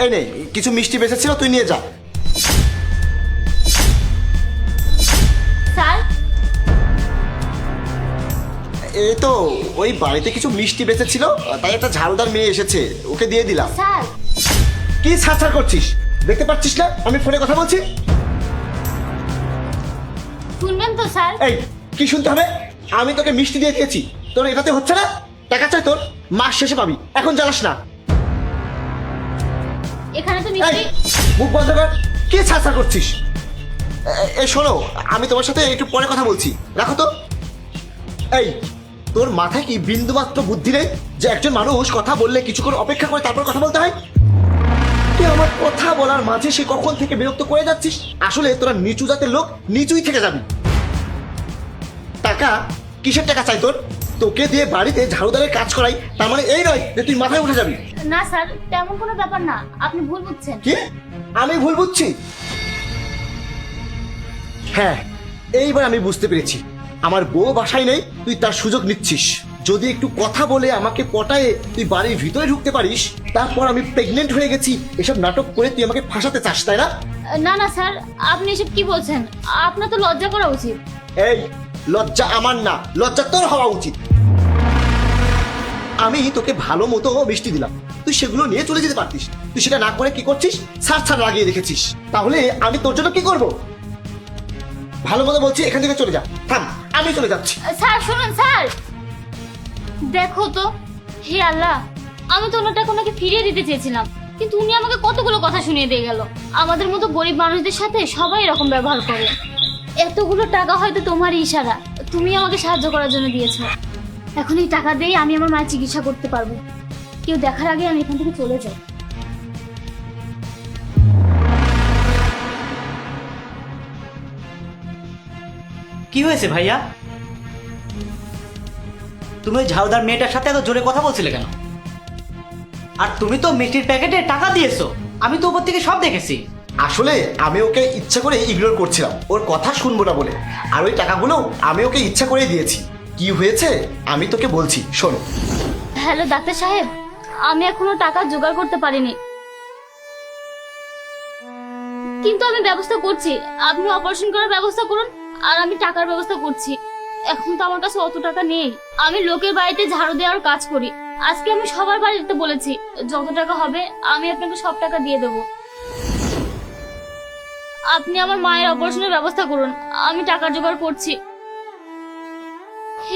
এই নে কিছু মিষ্টি বেঁচেছিল, তুই নিয়ে যা। স্যার, এই তো ওই বাড়িতে কিছু মিষ্টি বেঁচেছিল, তাই একটা ঝাড়ুদার মেয়ে এসেছে, ওকে দিয়ে দিলাম। স্যার, কি ছাড়ছাড় করছিস? দেখতে পাচ্ছিস না আমি ফোনে কথা বলছি? শুনবেন তো স্যার? এই কি শুনতে হবে? আমি তোকে মিষ্টি দিয়ে দিয়েছি, তোর এটাতে হচ্ছে না? টাকা চাই তোর, মাস শেষে পাবি, এখন জ্বালাস না। এখানে তো এই মিষ্টি। মুখ বন্ধ কর, কি ছাড়ছাড় করছিস? এই শোনো, আমি তোমার সাথে একটু পরে কথা বলছি, রাখো তো। এই তোর মাথায় কি বিন্দুমাত্র বুদ্ধি নেই যে একজন মানুষ কথা বললে কিছুক্ষণ অপেক্ষা করে তারপর কথা বলতে হয়? তুই আমার কথা বলার মাঝে সে কখন থেকে বিরক্ত করে যাচ্ছিস। আসলে তোরা নিচু জাতের লোক, নিচুই থেকে যাবি। টাকা কিসের টাকা চাই তোর? তোকে দিয়ে বাড়িতে ঝাড়ুদারের কাজ করাই, তার মানে এই নয় যে তুই মাথায় উঠে যাবি। না স্যার, তেমন কোনো ব্যাপার না, আপনি ভুল বুঝছেন। কি আমি ভুল বুঝছি? হ্যাঁ, এইবার আমি বুঝতে পেরেছি। আমার বউ বাসায় নেই, তুই তার সুযোগ নিচ্ছিস। যদি একটু কথা বলে আমাকে পটায়ে তুই বাড়ির ভিতরে ঢুকতে পারিস, তারপর আমি প্রেগনেন্ট হয়ে গেছি এসব নাটক করে তুই আমাকে ফাঁসাতে চাস, তাই না? না না স্যার, আপনি এসব কি বলছেন? আপনার তো লজ্জা করা উচিত। এই লজ্জা আমার না, লজ্জা তোর হওয়া উচিত। আমি তোকে ভালো মতো মিষ্টি দিলাম, তুই সেগুলো নিয়ে চলে যেতে পারতিস। তুই সেটা না করে কি করছিস? ছাড় ছাড় লাগিয়ে রেখেছিস। তাহলে আমি তোর জন্য কি করব? ভালো মতো বলছি, এখান থেকে চলে যা। থাম, আমি চলে যাচ্ছি। স্যার শুনুন স্যার, দেখো তো, হে আল্লাহ, আমি তো ওনার টাকা ওনাকে ফিরিয়ে দিতে চেয়েছিলাম, কিন্তু উনি আমাকে কতগুলো কথা শুনিয়ে দিয়ে গেল। আমাদের মতো গরিব মানুষদের সাথে সবাই এরকম ব্যবহার করে। এতগুলো টাকা হয়তো তোমারই ইশারা, তুমি আমাকে সাহায্য করার জন্য দিয়েছো। এখন এই টাকা দিয়ে আমি আমার মায়ের চিকিৎসা করতে পারবো। কেউ দেখার আগে আমি এখান থেকে চলে যাই। কি হয়েছে ভাইয়া? তুমি ওই ঝাড়ুদার মেয়েটার সাথে এত জোরে কথা বলছিলে কেন? আর তুমি তো মিষ্টির প্যাকেটে টাকা দিয়েছো, আমি তো উপর থেকে সব দেখেছি। আসলে আমি ওকে ইচ্ছা করে ইগনোর করছিলাম, ওর কথা শুনবো না বলে। আর ওই টাকাগুলো আমি ওকে ইচ্ছা করে দিয়েছি। কি হয়েছে আমি তোকে বলছি, শোন। হ্যালো ডাক্তার সাহেব, আমি এখনো টাকা জোগাড় করতে পারিনি, কিন্তু আমি ব্যবস্থা করছি। আপনি অপারেশন করার ব্যবস্থা করুন, আর আমি টাকার ব্যবস্থা করছি। এখন তো আমার কাছে অত টাকা নেই। আমি লোকের বাড়িতে ঝাড়ু দেওয়ার কাজ করি। আজকে আমি সবার বাড়িতে বলেছি, যত টাকা হবে আমি আপনাকে সব টাকা দিয়ে দেবো। আপনি আমার মায়ের অপারেশনের ব্যবস্থা করুন, আমি টাকা জোগাড় করছি।